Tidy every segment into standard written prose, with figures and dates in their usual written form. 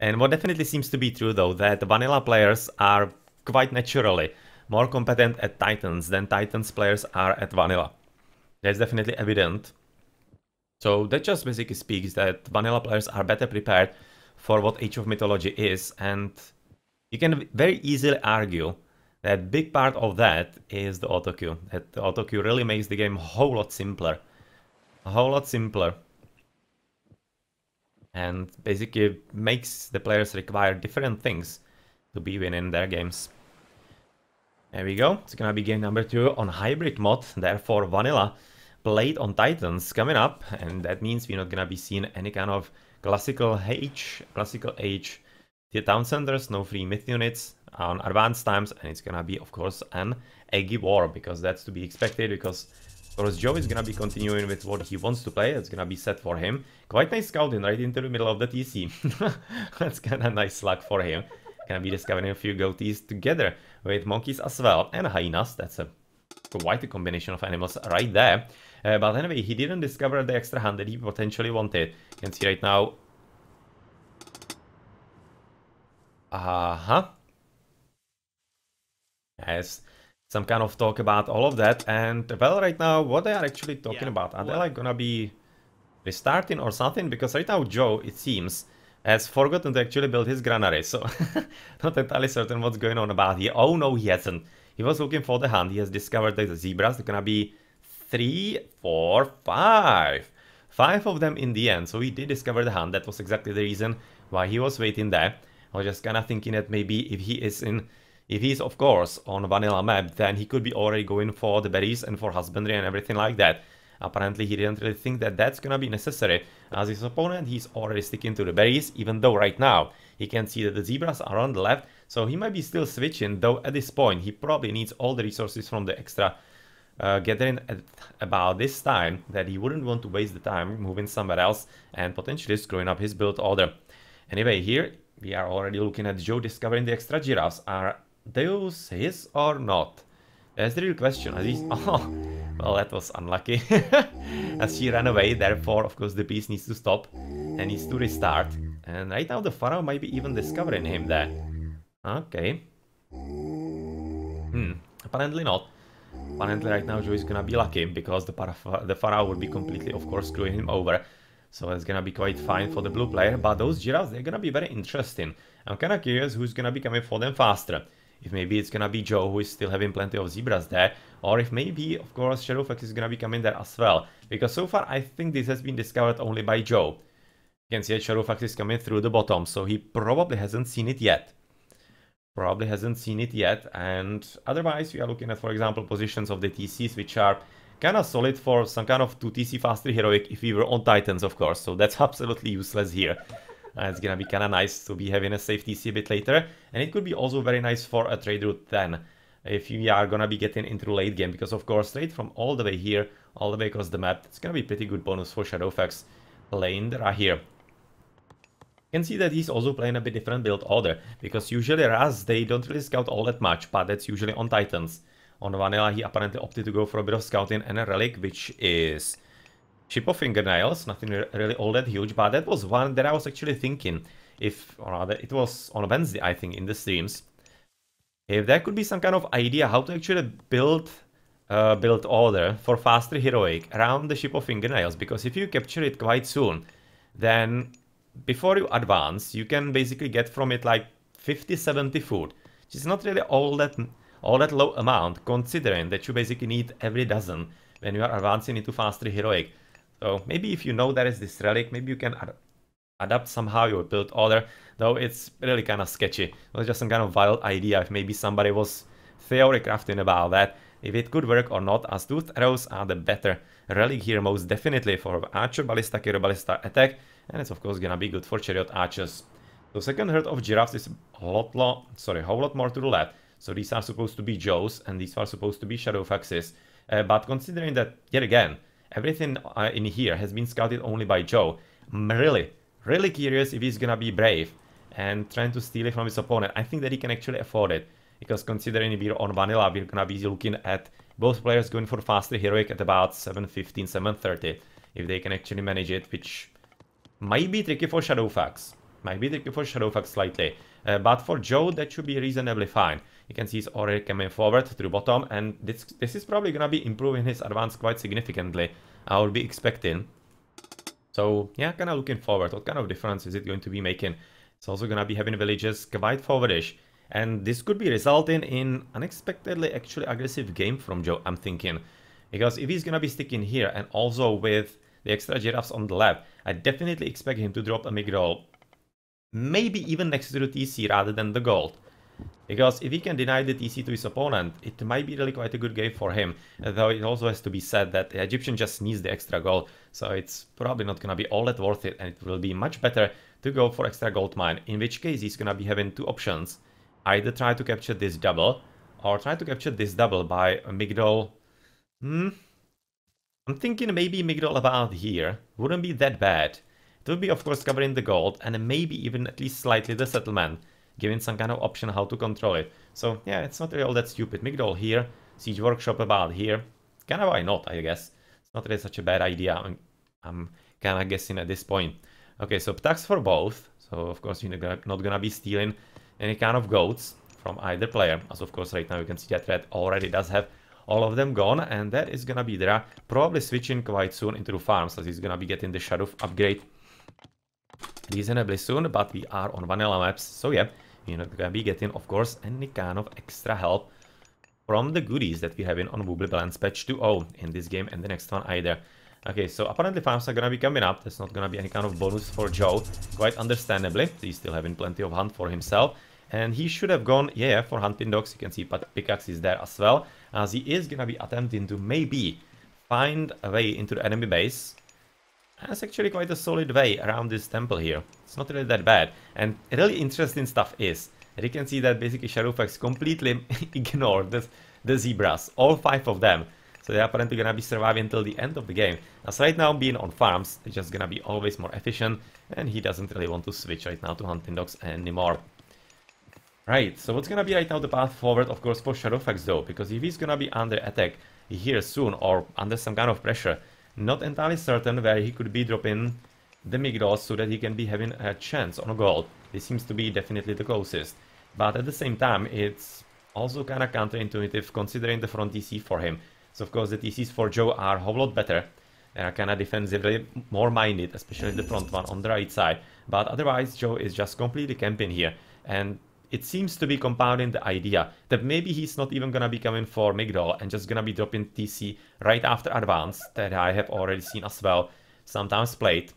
And what definitely seems to be true though, that vanilla players are quite naturally more competent at Titans than Titans players are at vanilla. That's definitely evident. So that just basically speaks that vanilla players are better prepared for what Age of Mythology is, and you can very easily argue that big part of that is the autocue. That the autocue really makes the game a whole lot simpler. A whole lot simpler. And basically makes the players require different things to be winning their games. There we go. It's gonna be game number 2 on hybrid mod, therefore vanilla played on Titans coming up, and that means we're not gonna be seeing any kind of classical age the town centers, no free myth units on advanced times, and it's gonna be of course an eggy war, because that's to be expected, because of course Joe is gonna be continuing with what he wants to play. It's gonna be set for him. Quite nice scouting right into the middle of the TC. That's kinda nice luck for him. Gonna be discovering a few goatees together with monkeys as well, and hyenas. That's quite a combination of animals right there. But anyway, he didn't discover the extra hand that he potentially wanted. You can see right now. Yes, some kind of talk about all of that. And well, right now, what they are actually talking about? Are they like gonna be restarting or something? Because right now, Joe, it seems, has forgotten to actually build his granary. So not entirely certain what's going on about here. Oh no, he hasn't. He was looking for the hand. He has discovered that the zebras, they're gonna be 3, 4, 5. 5 of them in the end. So he did discover the hand. That was exactly the reason why he was waiting there. I was just kind of thinking that maybe if he's of course on a vanilla map, then he could be already going for the berries and for husbandry and everything like that. Apparently he didn't really think that that's gonna be necessary. As his opponent, he's already sticking to the berries, even though right now he can see that the zebras are on the left. So he might be still switching, though at this point he probably needs all the resources from the extra gathering at about this time, that he wouldn't want to waste the time moving somewhere else and potentially screwing up his build order. Anyway, here we are already looking at Joe discovering the extra giraffes. Are those his or not? That's the real question. Oh, well, that was unlucky. As she ran away, therefore, of course, the beast needs to stop and needs to restart. And right now the pharaoh might be even discovering him there. Okay. Apparently not. Apparently right now Joe is gonna be lucky, because the pharaoh would be completely, of course, screwing him over. So it's gonna be quite fine for the blue player. But those giraffes, they're gonna be very interesting. I'm kinda curious who's gonna be coming for them faster. If maybe it's gonna be Joe, who is still having plenty of zebras there, or if maybe, of course, Shadowfax is gonna be coming there as well. Because so far, I think this has been discovered only by Joe. You can see that Shadowfax is coming through the bottom, so he probably hasn't seen it yet. And otherwise, we are looking at, for example, positions of the TCs, which are kind of solid for some kind of 2 TC faster heroic if we were on Titans, of course, so that's absolutely useless here. It's gonna be kind of nice to be having a safe TC a bit later, and it could be also very nice for a trade route then, if we are gonna be getting into late game, because of course straight from all the way here, all the way across the map, it's gonna be pretty good bonus for Shadowfax playing the here. You can see that he's also playing a bit different build order, because usually Raz, they don't really scout all that much, but that's usually on Titans. On Vanilla, he apparently opted to go for a bit of scouting and a relic, which is Chip of Fingernails, nothing really all that huge, but that was one that I was actually thinking, or rather, it was on Wednesday, I think, in the streams. If there could be some kind of idea how to actually build order for faster heroic around the Ship of Fingernails, because if you capture it quite soon, then before you advance, you can basically get from it like 50-70 food, which is not really all that low amount, considering that you basically need every dozen when you are advancing into faster heroic. So maybe if you know there is this relic, maybe you can adapt somehow your build order, though it's really kind of sketchy. It was just some kind of wild idea if maybe somebody was theory crafting about that, if it could work or not, as tooth arrows are the better relic here most definitely for archer ballista, hero ballista attack, and it's of course gonna be good for chariot archers. So second herd of giraffes is a whole lot more to the left. So these are supposed to be Joes, and these are supposed to be Shadowfaxes. But considering that, yet again, everything in here has been scouted only by Joe, I'm really curious if he's gonna be brave and trying to steal it from his opponent. I think that he can actually afford it, because considering we're on vanilla, we're gonna be looking at both players going for faster heroic at about 7:15, 7:30, if they can actually manage it, which might be tricky for Shadowfax. might be tricky for Shadowfax slightly. But for Joe, that should be reasonably fine. You can see he's already coming forward through bottom, and this is probably gonna be improving his advance quite significantly. I would be expecting. So yeah, kind of looking forward. What kind of difference is it going to be making? It's also gonna be having villages quite forwardish. And this could be resulting in unexpectedly actually aggressive game from Joe, I'm thinking. Because if he's gonna be sticking here and also with the extra giraffes on the left, I definitely expect him to drop a Migdol. Maybe even next to the TC rather than the gold. Because if he can deny the TC to his opponent, it might be really quite a good game for him. Though it also has to be said that the Egyptian just needs the extra gold, so it's probably not gonna be all that worth it, and it will be much better to go for extra gold mine, in which case he's gonna be having two options. Either try to capture this double, or try to capture this double by a Migdol. I'm thinking maybe Migdol about here. Wouldn't be that bad. It would be of course covering the gold, and maybe even at least slightly the settlement, giving some kind of option how to control it. So yeah, it's not really all that stupid. Migdol here, Siege Workshop about here. Kinda why not, I guess. It's not really such a bad idea, I'm kinda guessing at this point. Okay, so Ptax for both. So of course you're not gonna be stealing any kind of goats from either player. As of course right now you can see that Red already does have all of them gone, and that is gonna be there. Probably switching quite soon into the farms, as he's gonna be getting the Shadow upgrade reasonably soon, but we are on vanilla maps, so yeah, you're not gonna be getting, of course, any kind of extra help from the goodies that we have in on Wobbly Balance patch 2.0 in this game and the next one either. Okay, so apparently farms are gonna be coming up. There's not gonna be any kind of bonus for Joe, quite understandably. He's still having plenty of hunt for himself, and he should have gone, yeah, for hunting dogs. You can see pickaxe is there as well, as he is gonna be attempting to maybe find a way into the enemy base. That's actually quite a solid way around this temple here. It's not really that bad. And really interesting stuff is that you can see that basically Shadowfax completely ignored the zebras, all 5 of them. So they're apparently gonna be surviving until the end of the game. As right now, being on farms, they're just gonna be always more efficient, and he doesn't really want to switch right now to hunting dogs anymore. Right, so what's gonna be right now the path forward, of course, for Shadowfax though, because if he's gonna be under attack here soon, or under some kind of pressure, not entirely certain where he could be dropping the Migdos so that he can be having a chance on a gold. This seems to be definitely the closest. But at the same time, it's also kind of counterintuitive considering the front TC for him. So of course the TCs for Joe are a whole lot better. They are kind of defensively more minded, especially the front one on the right side. But otherwise Joe is just completely camping here. And it seems to be compounding the idea that maybe he's not even gonna be coming for Migdol and just gonna be dropping TC right after advance, that I have already seen as well, sometimes played.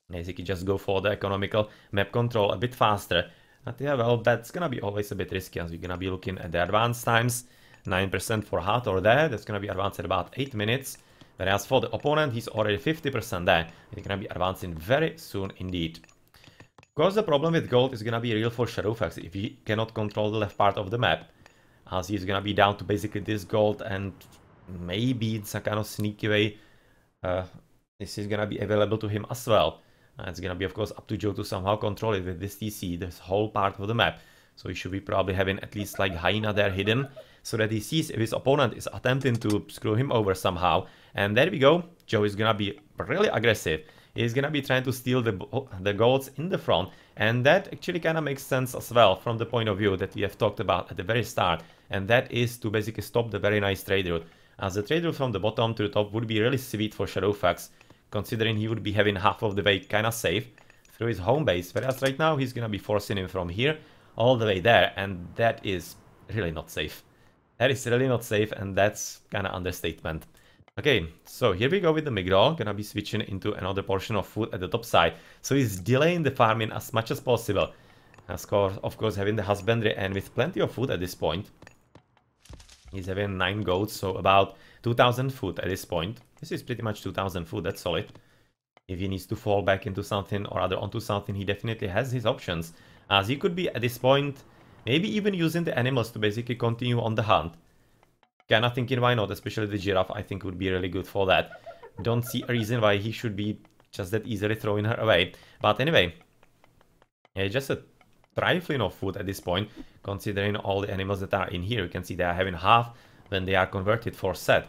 Basically just go for the economical map control a bit faster. But yeah, well, that's gonna be always a bit risky, as you're gonna be looking at the advance times. 9% for Hathor there, that's gonna be advanced at about 8 minutes. Whereas for the opponent, he's already 50% there. He's gonna be advancing very soon indeed. Of course, the problem with gold is gonna be real for Shadowfax if he cannot control the left part of the map, as he's gonna be down to basically this gold, and maybe in some kind of sneaky way this is gonna be available to him as well. It's gonna be of course up to Joe to somehow control it with this TC, this whole part of the map. So he should be probably having at least like hyena there hidden, so that he sees if his opponent is attempting to screw him over somehow. And there we go, Joe is gonna be really aggressive. He's gonna be trying to steal the golds in the front, and that actually kind of makes sense as well from the point of view that we have talked about at the very start, and that is to basically stop the very nice trade route, as the trade route from the bottom to the top would be really sweet for Shadowfax, considering he would be having half of the way kind of safe through his home base, whereas right now he's gonna be forcing him from here all the way there, and that is really not safe. That is really not safe, and that's kind of understatement. Okay, so here we go with the Migdol, gonna be switching into another portion of food at the top side. So he's delaying the farming as much as possible. Of course, having the husbandry and with plenty of food at this point. He's having 9 goats, so about 2000 food at this point. This is pretty much 2000 food, that's solid. If he needs to fall back into something or other onto something, he definitely has his options. As he could be at this point, maybe even using the animals to basically continue on the hunt. Kinda thinking why not, especially the giraffe I think would be really good for that. Don't see a reason why he should be just that easily throwing her away. But anyway, yeah, just a trifling of food at this point, considering all the animals that are in here. You can see they are having half when they are converted for set.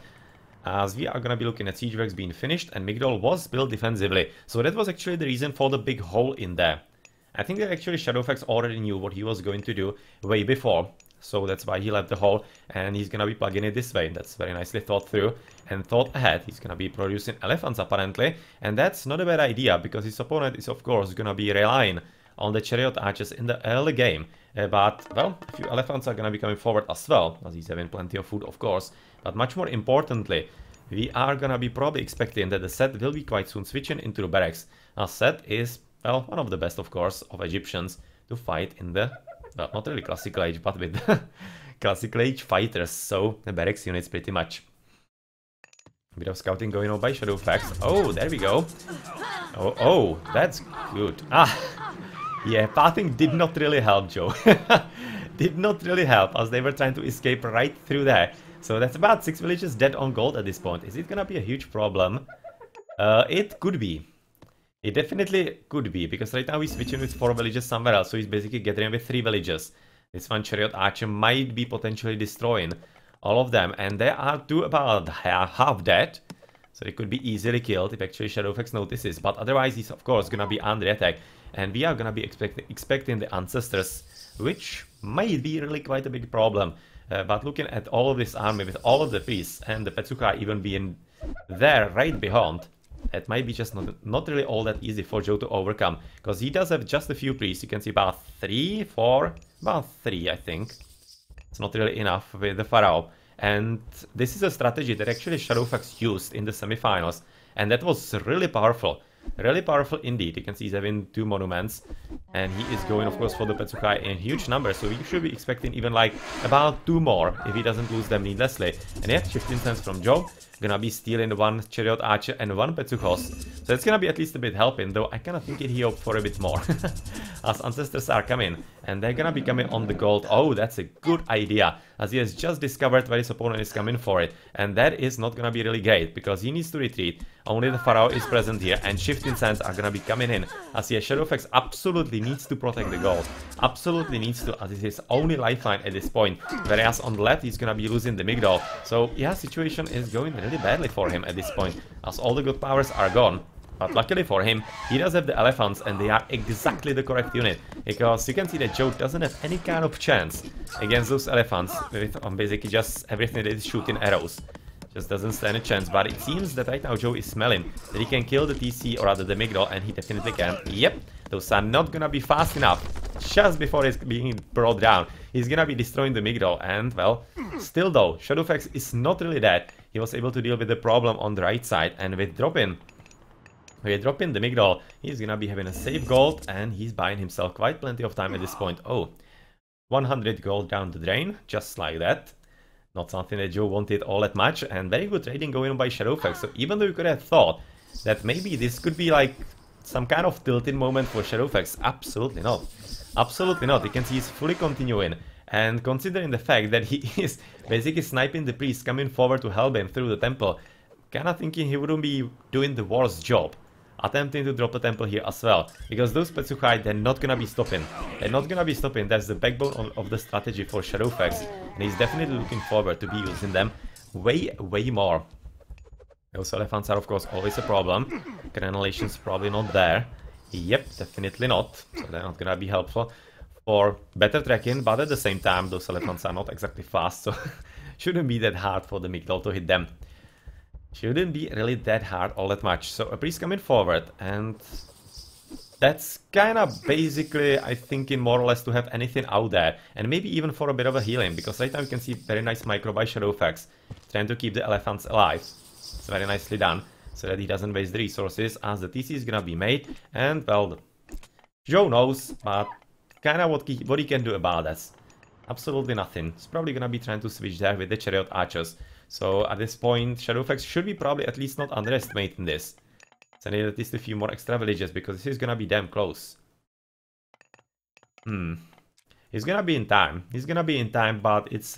As we are gonna be looking at Siegeworks being finished, and Migdol was built defensively. So that was actually the reason for the big hole in there. I think that actually Shadowfax already knew what he was going to do way before. So that's why he left the hole, and he's gonna be plugging it this way. That's very nicely thought through and thought ahead. He's gonna be producing elephants apparently, and that's not a bad idea because his opponent is of course gonna be relying on the chariot archers in the early game. But, well, a few elephants are gonna be coming forward as well, as he's having plenty of food, of course. But much more importantly, we are gonna be probably expecting that the set will be quite soon switching into the barracks. As set is, well, one of the best, of course, of Egyptians to fight in the, well, not really classical age, but with classical age fighters, so the barracks units pretty much. A bit of scouting going on by Shadowfax. Oh, there we go. Oh, that's good. Yeah, pathing did not really help, Joe. Did not really help, as they were trying to escape right through there. So that's about 6 villages dead on gold at this point. Is it gonna be a huge problem? It could be. It definitely could be, because right now he's switching with 4 villages somewhere else, so he's basically getting with 3 villages. This one chariot archer might be potentially destroying all of them, and they are to about half dead. So it could be easily killed if actually Shadowfax notices, but otherwise he's of course gonna be under attack. And we are gonna be expecting the ancestors, which might be really quite a big problem. But looking at all of this army with all of the priests and the Petsuka even being there right behind, it might be just not really all that easy for Joe to overcome. Because he does have just a few priests. You can see about 3, 4, about 3 I think. It's not really enough with the Pharaoh. And this is a strategy that actually Shadowfax used in the semifinals. And that was really powerful. Really powerful indeed. You can see he's having 2 monuments. And he is going, of course, for the Petsukai in huge numbers. So we should be expecting even like about 2 more if he doesn't lose them needlessly. And yeah, 15 cents from Joe. Gonna be stealing 1 chariot archer and 1 Petsukos. So it's gonna be at least a bit helping, though I kinda think he hoped for a bit more. As ancestors are coming, and they're gonna be coming on the gold. Oh, that's a good idea, as he has just discovered where his opponent is coming for it. And that is not gonna be really great, because he needs to retreat. Only the Pharaoh is present here, and shifting sands are gonna be coming in. As here, Shadowfax absolutely needs to protect the gold. Absolutely needs to, as it's his only lifeline at this point. Whereas on the left, he's gonna be losing the Migdol. So yeah, situation is going really badly for him at this point, as all the good powers are gone. But luckily for him, he does have the elephants, and they are exactly the correct unit. Because you can see that Joe doesn't have any kind of chance against those elephants with basically just everything that is shooting arrows. Just doesn't stand a chance, but it seems that right now Joe is smelling that he can kill the TC, or rather the Migdol, and he definitely can. Yep, those are not gonna be fast enough. Just before it's being brought down, he's gonna be destroying the Migdol, and well, still though, Shadowfax is not really dead. He was able to deal with the problem on the right side, and with dropping the Migdol, he's gonna be having a safe gold, and he's buying himself quite plenty of time at this point. Oh, 100 gold down the drain, just like that. Not something that Joe wanted all that much, and very good trading going on by Shadowfax. So even though you could have thought that maybe this could be like some kind of tilting moment for Shadowfax, absolutely not. Absolutely not. You can see he's fully continuing. And considering the fact that he is basically sniping the priest coming forward to help him through the temple, kinda thinking he wouldn't be doing the worst job attempting to drop the temple here as well. Because those Petsukai, they're not gonna be stopping. They're not gonna be stopping. That's the backbone of the strategy for Shadowfax. And he's definitely looking forward to be using them way more. Those elephants are of course always a problem. Granulation's probably not there. Yep, definitely not. So they're not gonna be helpful for better tracking, but at the same time those elephants are not exactly fast, so shouldn't be that hard for the Migdol to hit them. Shouldn't be really that hard all that much. So a priest coming forward, and that's kind of basically, I think, in more or less to have anything out there. And maybe even for a bit of a healing, because right now you can see very nice micro by Shadowfax, trying to keep the elephants alive. It's very nicely done, so that he doesn't waste the resources, as the TC is gonna be made. And well, Joe knows, but kind of what he can do about this. Absolutely nothing. He's probably gonna be trying to switch there with the chariot archers. So at this point, Shadowfax should be probably at least not underestimating this. So I need at least a few more extra villages, because this is gonna be damn close. He's gonna be in time. He's gonna be in time, but it's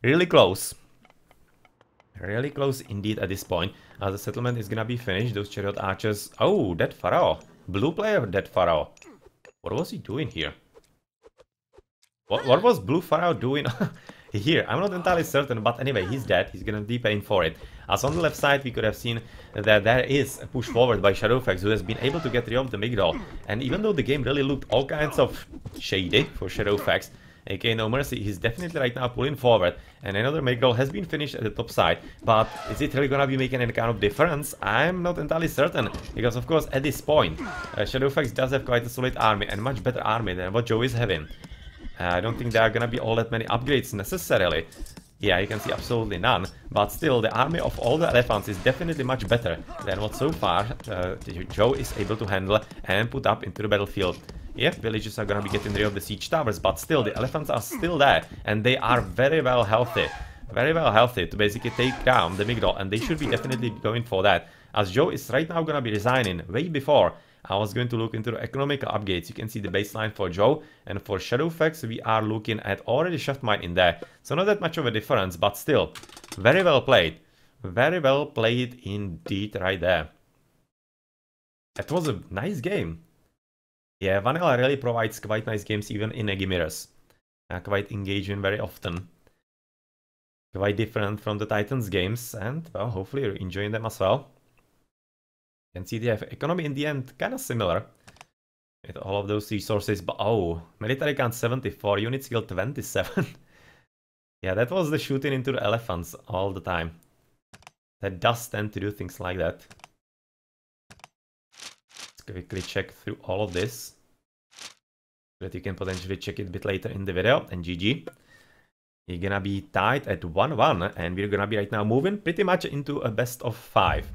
really close. Really close indeed at this point. As the settlement is gonna be finished, those chariot archers... Oh, that Pharaoh. Blue player, that Pharaoh. What was he doing here? What was Blue Pharaoh doing here? I'm not entirely certain, but anyway, he's dead. He's gonna be paying for it. As on the left side, we could have seen that there is a push forward by Shadowfax, who has been able to get rid of the Migdal. And even though the game really looked all kinds of shady for Shadowfax, aka NoMercy, he's definitely right now pulling forward, and another Migdal has been finished at the top side. But is it really gonna be making any kind of difference? I'm not entirely certain, because of course at this point, Shadowfax does have quite a solid army, and much better army than what Joe is having. I don't think there are gonna be all that many upgrades necessarily. Yeah, you can see absolutely none, but still the army of all the elephants is definitely much better than what so far Joe is able to handle and put up into the battlefield. Yeah, villages are gonna be getting rid of the siege towers, but still the elephants are still there, and they are very well healthy. Very well healthy to basically take down the Migdal, and they should be definitely going for that. As Joe is right now gonna be resigning way before I was going to look into the economical upgrades. You can see the baseline for Joe, and for Shadowfax we are looking at already Shaft Mine in there. So not that much of a difference, but still, very well played. Very well played indeed right there. That was a nice game. Yeah, Vanilla really provides quite nice games even in Eggy Mirrors. Quite engaging very often. Quite different from the Titans games, and well, hopefully you're enjoying them as well. You can see they have economy in the end kind of similar with all of those resources, but oh, military count 74, unit skill 27. Yeah, that was the shooting into the elephants all the time. That does tend to do things like that. Let's quickly check through all of this so that you can potentially check it a bit later in the video. And GG. You're gonna be tied at 1-1, and we're gonna be right now moving pretty much into a best of 5.